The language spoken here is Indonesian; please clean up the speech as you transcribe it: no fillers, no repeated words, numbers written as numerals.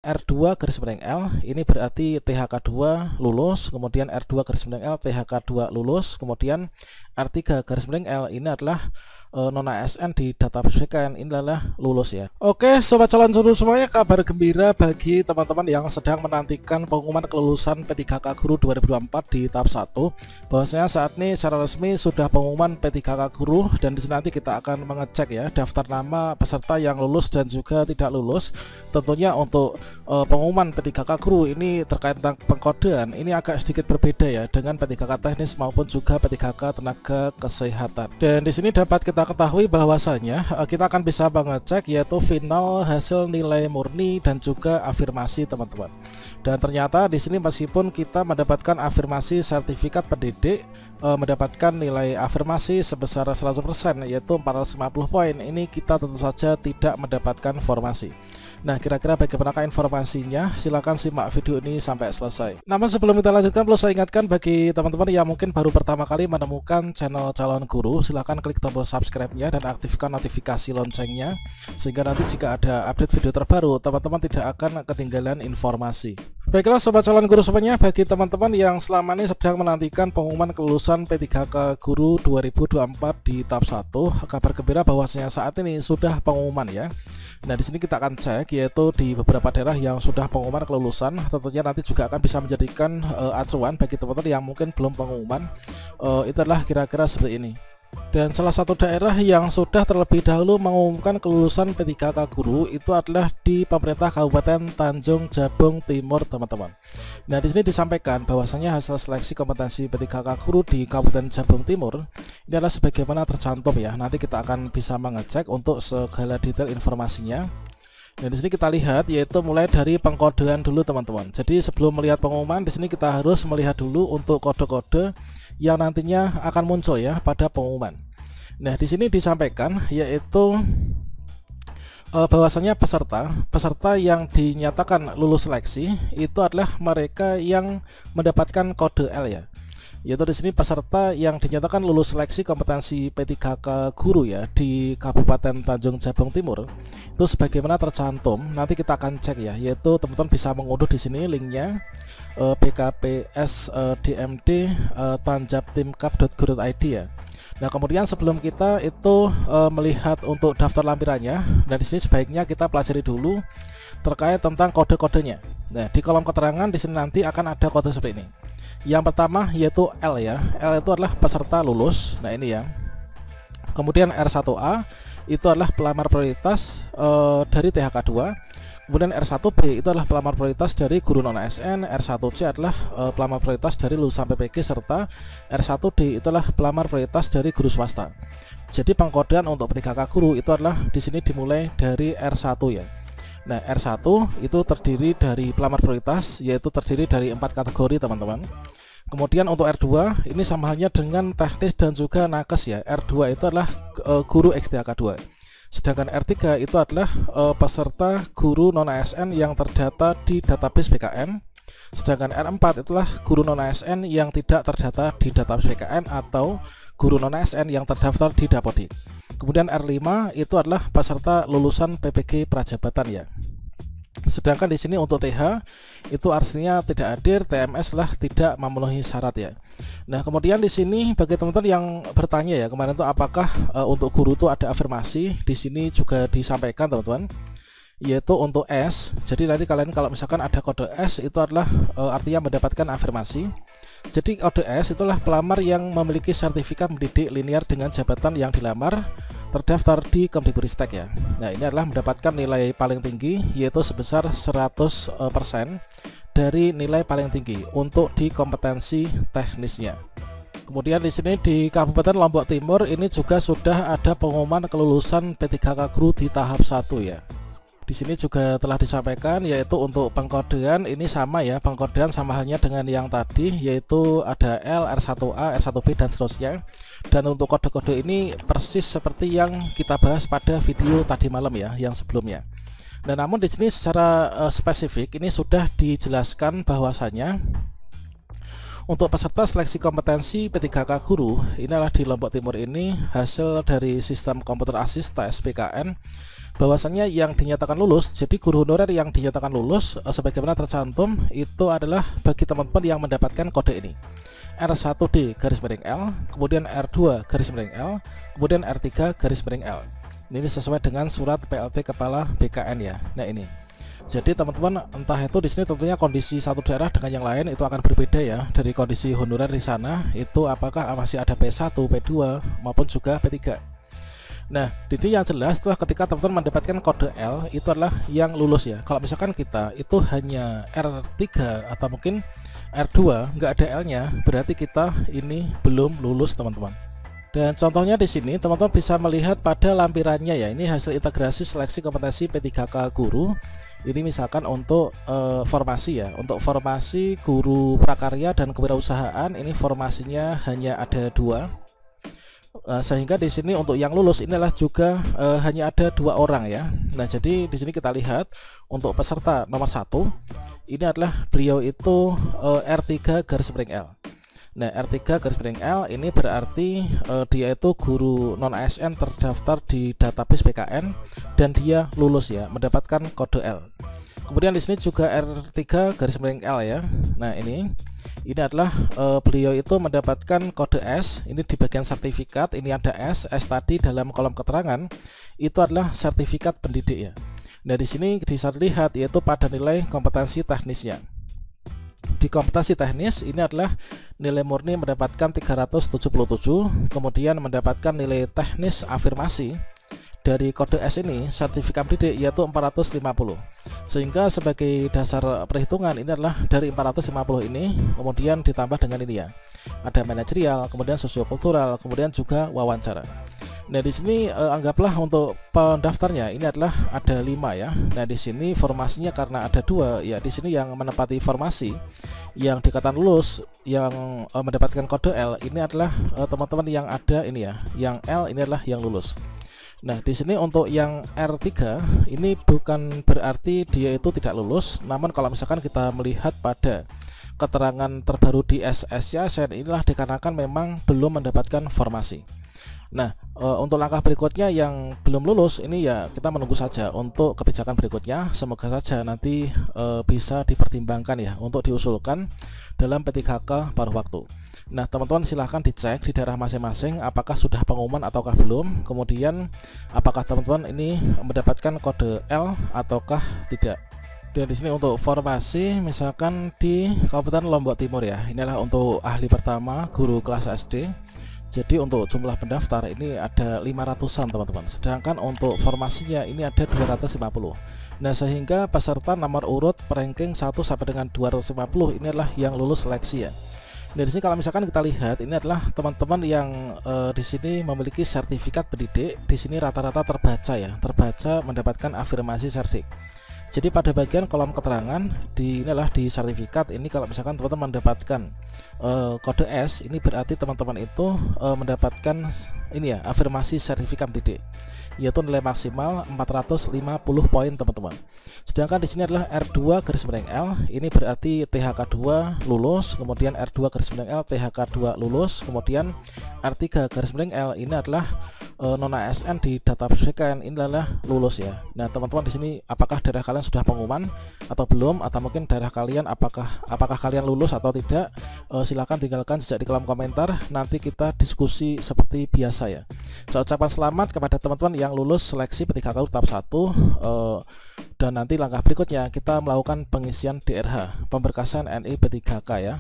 R2 garis miring L ini berarti THK2 lulus, kemudian R2 garis miring L THK2 lulus, kemudian R3 garis miring L ini adalah non ASN di database BKN, ini adalah lulus ya. Oke sobat calon guru semuanya, kabar gembira bagi teman-teman yang sedang menantikan pengumuman kelulusan P3K Guru 2024 di tahap 1, bahwasanya saat ini secara resmi sudah pengumuman P3K Guru, dan di sini nanti kita akan mengecek ya daftar nama peserta yang lulus dan juga tidak lulus. Tentunya untuk pengumuman P3K Guru ini terkait tentang pengkodean ini agak sedikit berbeda ya dengan P3K teknis maupun juga P3K tenaga kesehatan. Dan di sini dapat kita ketahui bahwasanya kita akan bisa mengecek yaitu final, hasil nilai murni dan juga afirmasi teman-teman. Dan ternyata di sini meskipun kita mendapatkan afirmasi sertifikat pendidik, mendapatkan nilai afirmasi sebesar 100% yaitu 450 poin, ini kita tentu saja tidak mendapatkan formasi. Nah, kira-kira bagaimana informasinya? Silahkan simak video ini sampai selesai. Namun sebelum kita lanjutkan, perlu saya ingatkan bagi teman-teman yang mungkin baru pertama kali menemukan channel Calon Guru, silahkan klik tombol subscribe-nya dan aktifkan notifikasi loncengnya, sehingga nanti jika ada update video terbaru, teman-teman tidak akan ketinggalan informasi. Baiklah sobat calon guru semuanya, bagi teman-teman yang selama ini sedang menantikan pengumuman kelulusan P3K Guru 2024 di tahap 1, kabar gembira bahwasanya saat ini sudah pengumuman ya. Nah, di sini kita akan cek yaitu di beberapa daerah yang sudah pengumuman kelulusan, tentunya nanti juga akan bisa menjadikan acuan bagi teman-teman yang mungkin belum pengumuman. Itu adalah kira-kira seperti ini. Dan salah satu daerah yang sudah terlebih dahulu mengumumkan kelulusan P3K Guru itu adalah di pemerintah Kabupaten Tanjung Jabung Timur teman-teman. Nah, di sini disampaikan bahwasanya hasil seleksi kompetensi P3K Guru di Kabupaten Jabung Timur ini adalah sebagaimana tercantum ya. Nanti kita akan bisa mengecek untuk segala detail informasinya. Dan di sini kita lihat yaitu mulai dari pengkodean dulu teman-teman. Jadi sebelum melihat pengumuman, di sini kita harus melihat dulu untuk kode-kode yang nantinya akan muncul ya pada pengumuman. Nah, di sini disampaikan yaitu bahwasanya peserta yang dinyatakan lulus seleksi itu adalah mereka yang mendapatkan kode L ya. Yaitu di sini peserta yang dinyatakan lulus seleksi kompetensi P3K Guru ya di Kabupaten Tanjung Jabung Timur itu sebagaimana tercantum. Nanti kita akan cek ya, yaitu teman-teman bisa mengunduh di sini linknya PKPS DMD tanjabtimkap.go.id ya. Nah, kemudian sebelum kita itu melihat untuk daftar lampirannya, dan di sini sebaiknya kita pelajari dulu terkait tentang kode-kodenya. Nah, di kolom keterangan di sini nanti akan ada kode seperti ini. Yang pertama yaitu L ya. L itu adalah peserta lulus. Nah, ini ya. Kemudian R1A itu adalah pelamar prioritas dari THK2. Kemudian R1B itu adalah pelamar prioritas dari guru non ASN. R1C adalah pelamar prioritas dari lulusan PPG, serta R1D itu adalah pelamar prioritas dari guru swasta. Jadi pengkodean untuk P3K Guru itu adalah di sini dimulai dari R1 ya. Nah, R1 itu terdiri dari pelamar prioritas, yaitu terdiri dari 4 kategori teman-teman. Kemudian untuk R2 ini sama halnya dengan teknis dan juga nakes ya. R2 itu adalah guru XTHK2. Sedangkan R3 itu adalah peserta guru non ASN yang terdata di database BKN. Sedangkan R4 itulah guru non ASN yang tidak terdata di database BKN atau guru non ASN yang terdaftar di Dapodik. Kemudian R5 itu adalah peserta lulusan PPG Prajabatan ya. Sedangkan di sini untuk TH itu artinya tidak hadir, TMS lah tidak memenuhi syarat ya. Nah, kemudian di sini bagi teman-teman yang bertanya ya kemarin itu apakah untuk guru itu ada afirmasi, di sini juga disampaikan teman-teman, yaitu untuk S. Jadi nanti kalian kalau misalkan ada kode S itu adalah artinya mendapatkan afirmasi. Jadi kode S itulah pelamar yang memiliki sertifikat mendidik linear dengan jabatan yang dilamar terdaftar di Kemdikbudristek ya. Nah, ini adalah mendapatkan nilai paling tinggi yaitu sebesar 100% dari nilai paling tinggi untuk di kompetensi teknisnya. Kemudian di sini di Kabupaten Lombok Timur ini juga sudah ada pengumuman kelulusan P3K Guru di tahap 1 ya. Di sini juga telah disampaikan yaitu untuk pengkodean ini sama ya, pengkodean sama halnya dengan yang tadi, yaitu ada L, R1A, R1B dan seterusnya. Dan untuk kode-kode ini persis seperti yang kita bahas pada video tadi malam ya, yang sebelumnya. Dan namun di sini secara spesifik ini sudah dijelaskan bahwasanya Untuk peserta seleksi kompetensi P3K guru, ini adalah di Lombok Timur ini hasil dari sistem komputer ASIS TSBKN, bahwasannya yang dinyatakan lulus, jadi guru honorer yang dinyatakan lulus sebagaimana tercantum itu adalah bagi teman-teman yang mendapatkan kode ini R1D_L, kemudian R2_L, kemudian R3_L. Ini sesuai dengan surat PLT Kepala BKN ya. Nah ini. Jadi teman-teman, entah itu di sini tentunya kondisi satu daerah dengan yang lain itu akan berbeda ya, dari kondisi honorer di sana itu apakah masih ada P1, P2 maupun juga P3. Nah, di sini yang jelas setelah ketika teman-teman mendapatkan kode L itu adalah yang lulus ya. Kalau misalkan kita itu hanya R3 atau mungkin R2 nggak ada L-nya, berarti kita ini belum lulus teman-teman. Dan contohnya di sini teman-teman bisa melihat pada lampirannya ya, ini hasil integrasi seleksi kompetensi P3K guru. Ini misalkan untuk formasi ya, untuk formasi guru prakarya dan kewirausahaan ini formasinya hanya ada 2. Sehingga di sini untuk yang lulus inilah juga hanya ada 2 orang ya. Nah, jadi di sini kita lihat untuk peserta nomor 1 ini adalah beliau itu R3_L. Nah, R3_L ini berarti dia itu guru non ASN terdaftar di database BKN dan dia lulus ya, mendapatkan kode L. Kemudian di sini juga R3_L ya. Nah, ini adalah beliau itu mendapatkan kode S. Ini di bagian sertifikat, ini ada S tadi dalam kolom keterangan itu adalah sertifikat pendidik ya. Nah, di sini bisa dilihat yaitu pada nilai kompetensi teknisnya. Di kompetensi teknis ini adalah nilai murni mendapatkan 377, kemudian mendapatkan nilai teknis afirmasi dari kode S ini sertifikat pendidik yaitu 450. Sehingga sebagai dasar perhitungan ini adalah dari 450 ini kemudian ditambah dengan ini ya. Ada manajerial, kemudian sosiokultural, kemudian juga wawancara. Nah, di sini anggaplah untuk pendaftarnya ini adalah ada 5 ya. Nah, di sini formasinya karena ada 2 ya, di sini yang menempati formasi yang dikatakan lulus yang mendapatkan kode L ini adalah teman-teman yang ada ini ya, yang L ini adalah yang lulus. Nah, di sini untuk yang R3 ini bukan berarti dia itu tidak lulus, namun kalau misalkan kita melihat pada keterangan terbaru di SSYSN inilah dikarenakan memang belum mendapatkan formasi. Nah, untuk langkah berikutnya yang belum lulus ini ya kita menunggu saja untuk kebijakan berikutnya. Semoga saja nanti bisa dipertimbangkan ya untuk diusulkan dalam P3K paruh waktu. Nah, teman-teman silahkan dicek di daerah masing-masing apakah sudah pengumuman ataukah belum. Kemudian apakah teman-teman ini mendapatkan kode L ataukah tidak. Dan di sini untuk formasi misalkan di Kabupaten Lombok Timur ya. Inilah untuk ahli pertama guru kelas SD. Jadi untuk jumlah pendaftar ini ada 500-an teman-teman. Sedangkan untuk formasinya ini ada 250. Nah, sehingga peserta nomor urut ranking 1 sampai dengan 250 ini adalah yang lulus seleksi ya. Nah, di sini kalau misalkan kita lihat ini adalah teman-teman yang di sini memiliki sertifikat pendidik. Di sini rata-rata terbaca ya, terbaca mendapatkan afirmasi serdik. Jadi pada bagian kolom keterangan inilah di sertifikat ini kalau misalkan teman-teman mendapatkan kode S ini berarti teman-teman itu mendapatkan ini ya afirmasi sertifikat pendidik yaitu nilai maksimal 450 poin teman-teman. Sedangkan di sini adalah R2_L ini berarti THK2 lulus, kemudian R2_L THK2 lulus, kemudian R3_L ini adalah non ASN di database BKN ini adalah lulus ya. Nah, teman-teman di sini apakah daerah kalian sudah pengumuman atau belum, atau mungkin daerah kalian apakah kalian lulus atau tidak, silahkan tinggalkan jejak di kolom komentar, nanti kita diskusi seperti biasa ya. Saya ucapkan selamat kepada teman-teman yang lulus seleksi P3K tahap 1 dan nanti langkah berikutnya kita melakukan pengisian DRH pemberkasan NI P3K ya.